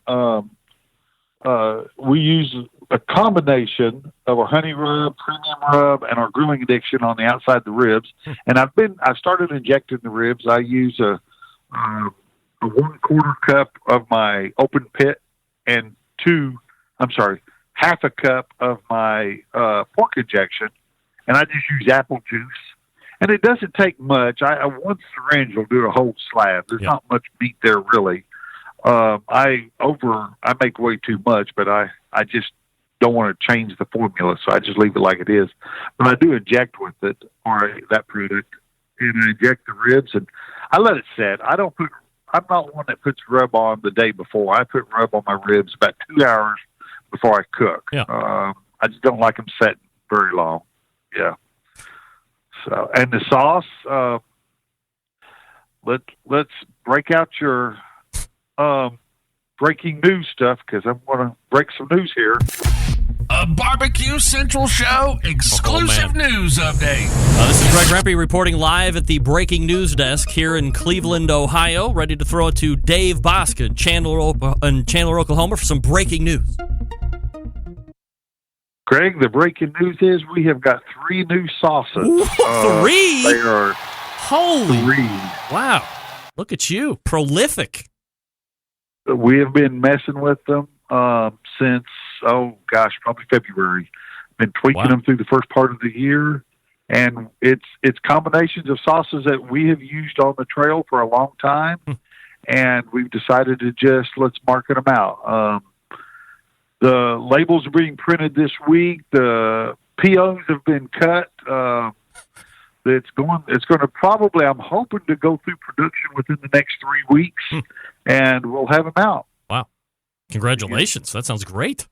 We use a combination of our honey rub, premium rub, and our grilling addiction on the outside of the ribs. And I've started injecting the ribs. I use a 1/4 cup of my open pit and half a cup of my pork injection, and I just use apple juice. And it doesn't take much. One syringe will do a whole slab. There's not much meat there really. I make way too much, but I just don't want to change the formula, so I just leave it like it is. But I do inject with it, or that product, and I inject the ribs, and I let it set. I'm not one that puts rub on the day before. I put rub on my ribs about 2 hours before I cook. Yeah. I just don't like them setting very long. Yeah. So, and the sauce, let's break out your breaking news stuff, because I'm going to break some news here. A Barbecue Central Show exclusive news update. This is Greg Rempe reporting live at the breaking news desk here in Cleveland, Ohio, ready to throw it to Dave Bosca in Chandler, Oklahoma for some breaking news. Greg, the breaking news is we have got 3 new sauces. Ooh, 3? They are holy 3. Wow! Look at you, prolific. We have been messing with them since probably February. Been tweaking them through the first part of the year, and it's combinations of sauces that we have used on the trail for a long time, and we've decided to let's market them out. The labels are being printed this week. The POs have been cut. It's going to probably, I'm hoping to go through production within the next 3 weeks, and we'll have them out. Wow. Congratulations. That sounds great.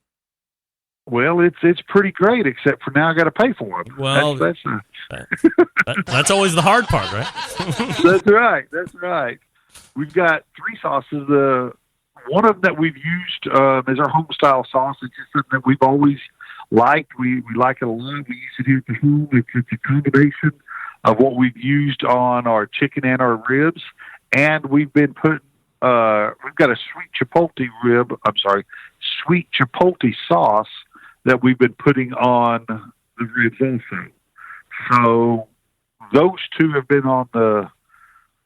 Well, it's pretty great, except for now I got to pay for them. Well, that's always the hard part, right? That's right. We've got 3 sauces. One of them that we've used is our home style sauce. It's just something that we've always liked. We like it a lot. We use it here at the home. It's a combination of what we've used on our chicken and our ribs, and we've been putting. We've got a sweet chipotle sauce that we've been putting on the ribs also. So those 2 have been on the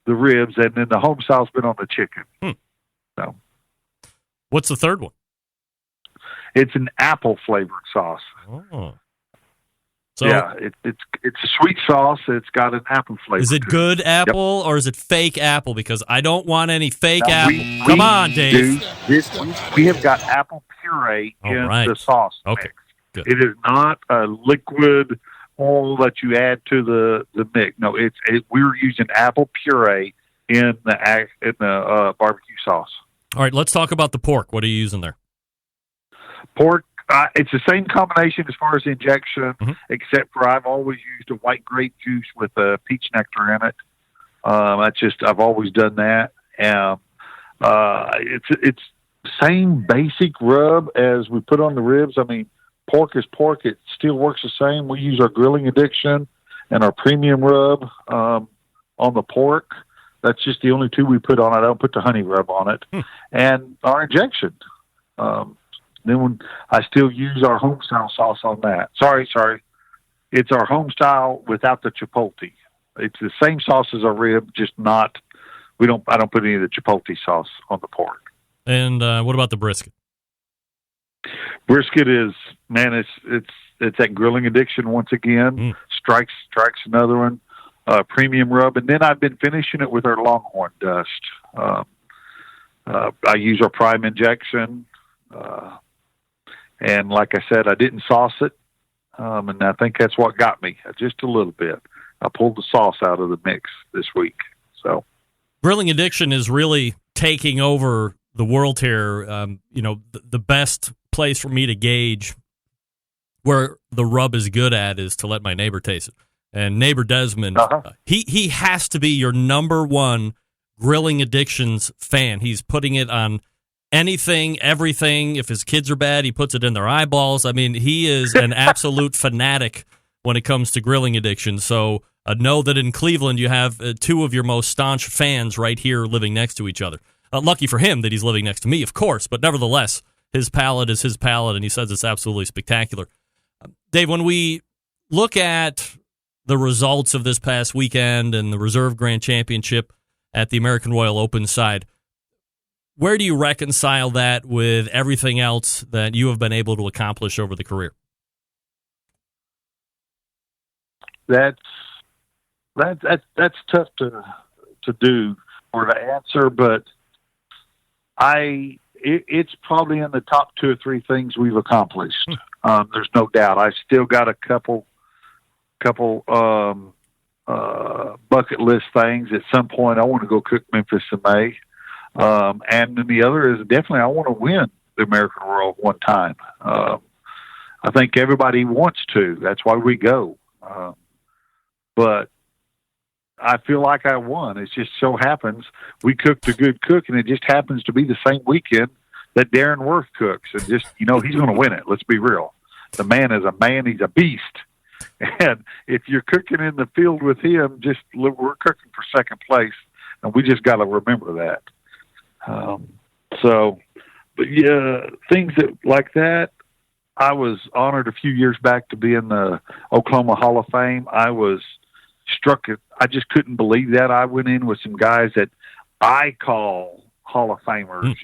ribs, and then the home style's been on the chicken. So, what's the third one? It's an apple flavored sauce. Oh. So yeah, it's a sweet sauce. It's got an apple flavor. Is it good apple or is it fake apple? Because I don't want any fake apple. Come on, Dave. We have got apple puree in the sauce mix. Good. It is not a liquid oil that you add to the mix. No, we're using apple puree in the barbecue sauce. All right, let's talk about the pork. What are you using there? Pork. It's the same combination as far as injection, except for I've always used a white grape juice with a peach nectar in it. I've always done that. It's same basic rub as we put on the ribs. I mean, pork is pork. It still works the same. We use our grilling addiction and our premium rub on the pork. That's just the only 2 we put on. I don't put the honey rub on it. And our injection. Then when I still use our home style sauce on that. Sorry. It's our home style without the chipotle. It's the same sauce as our rib, just not. I don't put any of the chipotle sauce on the pork. And what about the brisket? Brisket is, man, it's that grilling addiction once again. Strikes another one. Premium rub, and then I've been finishing it with our Longhorn dust. I use our prime injection. And like I said, I didn't sauce it, and I think that's what got me, just a little bit. I pulled the sauce out of the mix this week. So, grilling addiction is really taking over the world here. The best place for me to gauge where the rub is good at is to let my neighbor taste it. And neighbor Desmond, he has to be your number one grilling addictions fan. He's putting it on anything, everything. If his kids are bad, he puts it in their eyeballs. I mean, he is an absolute fanatic when it comes to grilling addiction. So know that in Cleveland, you have 2 of your most staunch fans right here living next to each other. Lucky for him that he's living next to me, of course, but nevertheless, his palate is his palate, and he says it's absolutely spectacular. Dave, when we look at the results of this past weekend and the Reserve Grand Championship at the American Royal Open side, where do you reconcile that with everything else that you have been able to accomplish over the career? That's tough to do or to answer, but it's probably in the top 2 or 3 things we've accomplished. There's no doubt. I've still got a couple bucket list things. At some point, I want to go cook Memphis in May. And then the other is definitely I want to win the American Royal one time. I think everybody wants to. That's why we go. But I feel like I won. It just so happens we cooked a good cook, and it just happens to be the same weekend that Darren Warth cooks. And just, he's going to win it. Let's be real. The man is a man. He's a beast. And if you're cooking in the field with him, we're cooking for second place, and we just got to remember that. But yeah, things like that. I was honored a few years back to be in the Oklahoma Hall of Fame. I was struck. I just couldn't believe that. I went in with some guys that I call Hall of Famers.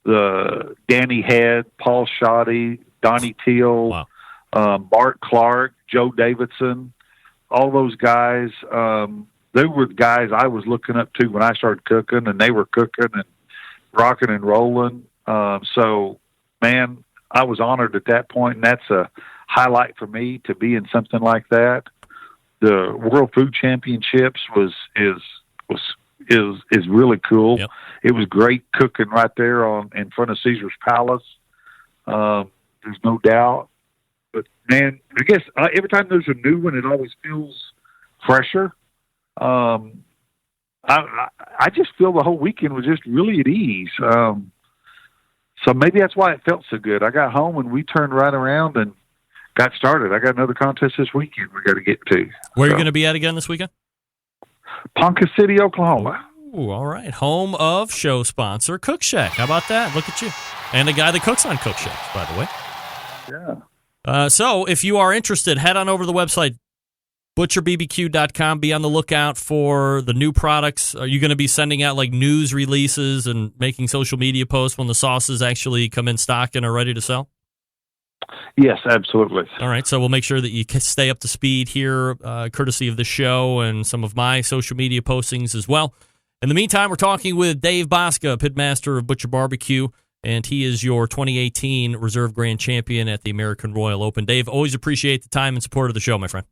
The Danny Head, Paul Shoddy, Donnie Teal, Bart Clark, Joe Davidson, all those guys. They were the guys I was looking up to when I started cooking, and they were cooking and rocking and rolling. So, man, I was honored at that point, and that's a highlight for me to be in something like that. The World Food Championships is really cool. Yep. It was great cooking right there in front of Caesar's Palace. There's no doubt. But man, I guess every time there's a new one, it always feels fresher. I just feel the whole weekend was just really at ease. So maybe that's why it felt so good. I got home and we turned right around and got started. I got another contest this weekend we got to get to. Where are you going to be at again this weekend? Ponca City, Oklahoma. Ooh, all right. Home of show sponsor Cook Shack. How about that? Look at you. And the guy that cooks on Cook Shack, by the way. Yeah. So if you are interested, head on over to the website, butcherbbq.com. Be on the lookout for the new products. Are you going to be sending out like news releases and making social media posts when the sauces actually come in stock and are ready to sell? Yes, absolutely. All right, so we'll make sure that you stay up to speed here, courtesy of the show and some of my social media postings as well. In the meantime, we're talking with Dave Bosca, pitmaster of Butcher Barbecue, and he is your 2018 Reserve Grand Champion at the American Royal Open. Dave, always appreciate the time and support of the show, my friend.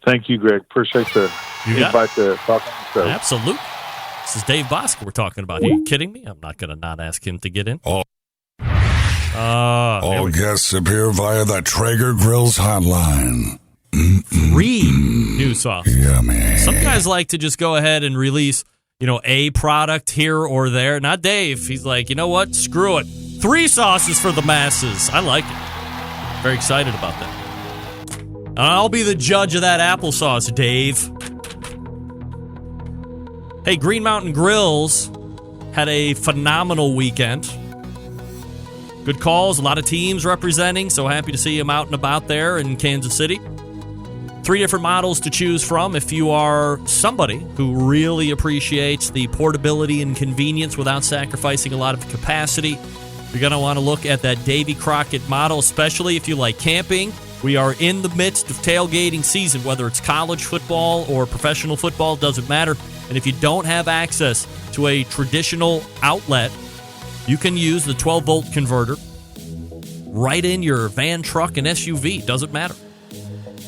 Thank you, Greg. Appreciate the invite to talk on the show. Absolutely. This is Dave Bosca we're talking about. Are you kidding me? I'm not going to not ask him to get in. All guests appear via the Traeger Grills hotline. 3 new sauces. Yummy. Some guys like to just go ahead and release, a product here or there. Not Dave. He's like, you know what? Screw it. 3 sauces for the masses. I like it. Very excited about that. I'll be the judge of that applesauce, Dave. Hey, Green Mountain Grills had a phenomenal weekend. Good calls, a lot of teams representing, so happy to see them out and about there in Kansas City. 3 different models to choose from if you are somebody who really appreciates the portability and convenience without sacrificing a lot of capacity. You're going to want to look at that Davy Crockett model, especially if you like camping. We are in the midst of tailgating season, whether it's college football or professional football, doesn't matter. And if you don't have access to a traditional outlet, you can use the 12-volt converter right in your van, truck, and SUV. Doesn't matter.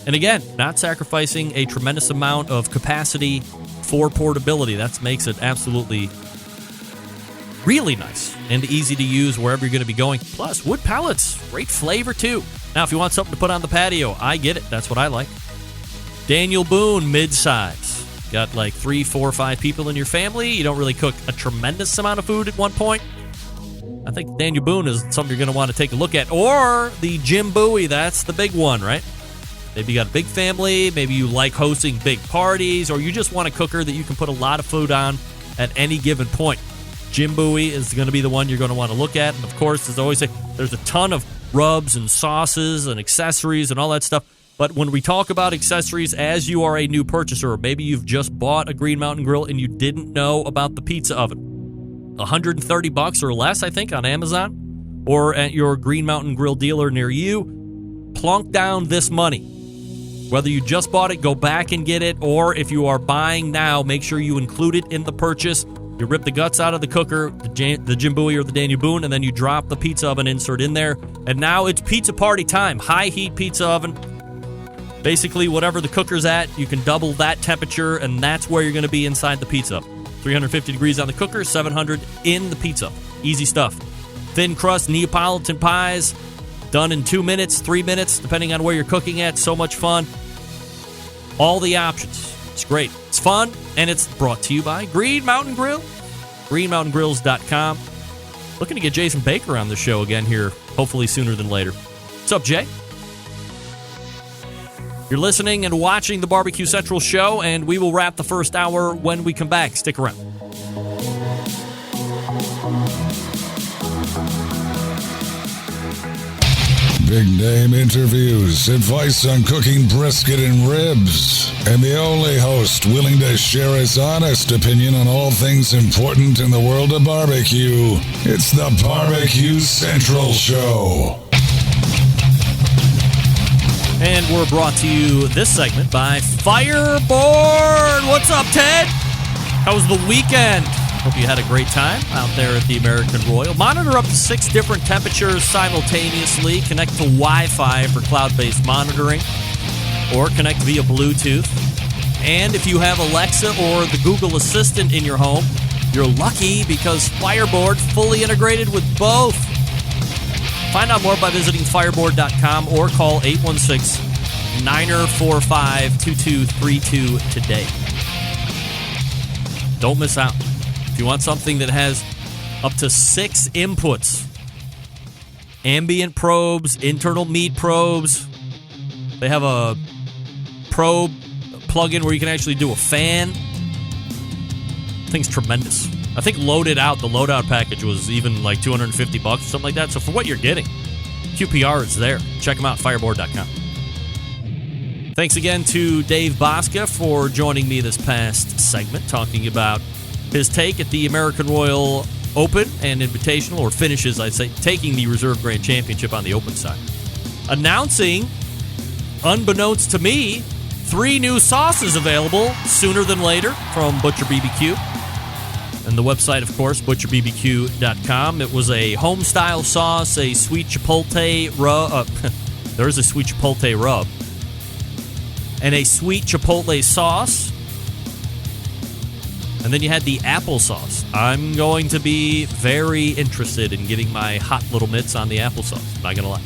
And again, not sacrificing a tremendous amount of capacity for portability. That makes it absolutely really nice and easy to use wherever you're going to be going. Plus, wood pellets, great flavor too. Now, if you want something to put on the patio, I get it. That's what I like. Daniel Boone, mid-size. Got like 3, 4, 5 people in your family. You don't really cook a tremendous amount of food at one point. I think Daniel Boone is something you're going to want to take a look at. Or the Jim Bowie, that's the big one, right? Maybe you got a big family, maybe you like hosting big parties, or you just want a cooker that you can put a lot of food on at any given point. Jim Buoy is going to be the one you're going to want to look at. And, of course, as I always say, there's a ton of rubs and sauces and accessories and all that stuff. But when we talk about accessories, as you are a new purchaser, or maybe you've just bought a Green Mountain Grill and you didn't know about the pizza oven, $130 or less, I think, on Amazon or at your Green Mountain Grill dealer near you. Plunk down this money. Whether you just bought it, go back and get it, or if you are buying now, make sure you include it in the purchase. You rip the guts out of the cooker, the Jim Buoy or the Daniel Boone, and then you drop the pizza oven insert in there. And now it's pizza party time. High heat pizza oven. Basically, whatever the cooker's at, you can double that temperature, and that's where you're going to be inside the pizza. 350 degrees on the cooker, 700 in the pizza. Easy stuff. Thin crust Neapolitan pies, done in 2 minutes, 3 minutes, depending on where you're cooking at. So much fun. All the options. It's great. It's fun, and it's brought to you by Green Mountain Grill. GreenMountainGrills.com. Looking to get Jason Baker on the show again here, hopefully sooner than later. What's up, Jay? You're listening and watching the Barbecue Central show, and we will wrap the first hour when we come back. Stick around. Big name interviews, advice on cooking brisket and ribs, and the only host willing to share his honest opinion on all things important in the world of barbecue. It's the Barbecue Central Show. And we're brought to you this segment by Fireboard. What's up, Ted? How was the weekend? Hope you had a great time out there at the American Royal. Monitor up to 6 different temperatures simultaneously. Connect to Wi-Fi for cloud-based monitoring, or connect via Bluetooth. And if you have Alexa or the Google Assistant in your home, you're lucky because Fireboard fully integrated with both. Find out more by visiting fireboard.com or call 816-945-2232 today. Don't miss out. If you want something that has up to 6 inputs, ambient probes, internal meat probes, they have a probe plug-in where you can actually do a fan. Thing's tremendous. I think the loadout package was even like $250 or something like that. So for what you're getting, QPR is there. Check them out, fireboard.com. Thanks again to Dave Bosca for joining me this past segment, talking about his take at the American Royal Open and Invitational, or finishes, I'd say, taking the Reserve Grand Championship on the open side. Announcing, unbeknownst to me, 3 new sauces available sooner than later from Butcher BBQ. And the website, of course, butcherbbq.com. It was a home-style sauce, a sweet chipotle rub. There's a sweet chipotle rub. And a sweet chipotle sauce. And then you had the applesauce. I'm going to be very interested in getting my hot little mitts on the applesauce. Not going to lie.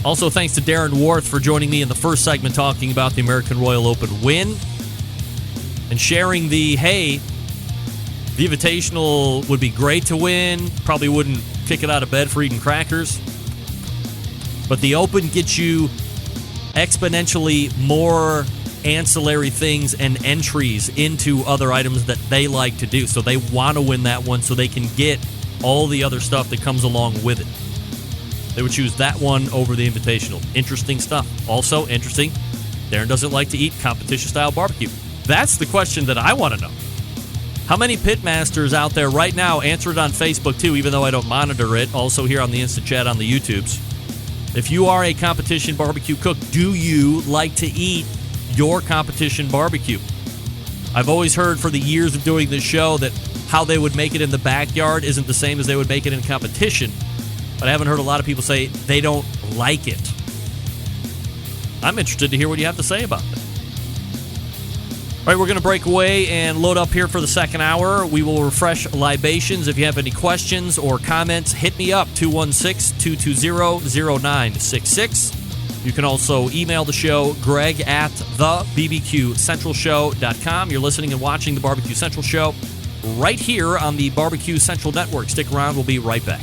Also, thanks to Darren Warth for joining me in the first segment talking about the American Royal Open win. And sharing the Invitational would be great to win. Probably wouldn't kick it out of bed for eating crackers. But the Open gets you exponentially more ancillary things and entries into other items that they like to do. So they want to win that one so they can get all the other stuff that comes along with it. They would choose that one over the Invitational. Interesting stuff. Also interesting, Darren doesn't like to eat competition-style barbecue. That's the question that I want to know. How many pitmasters out there right now, answer it on Facebook too, even though I don't monitor it, also here on the Instant Chat on the YouTubes. If you are a competition barbecue cook, do you like to eat your competition barbecue? I've always heard for the years of doing this show that how they would make it in the backyard isn't the same as they would make it in competition, but I haven't heard a lot of people say they don't like it. I'm interested to hear what you have to say about that. All right, we're going to break away and load up here for the second hour. We will refresh libations. If you have any questions or comments, hit me up, 216-220-0966. You can also email the show, greg@thebbqcentralshow.com. You're listening and watching the Barbecue Central Show right here on the Barbecue Central Network. Stick around. We'll be right back.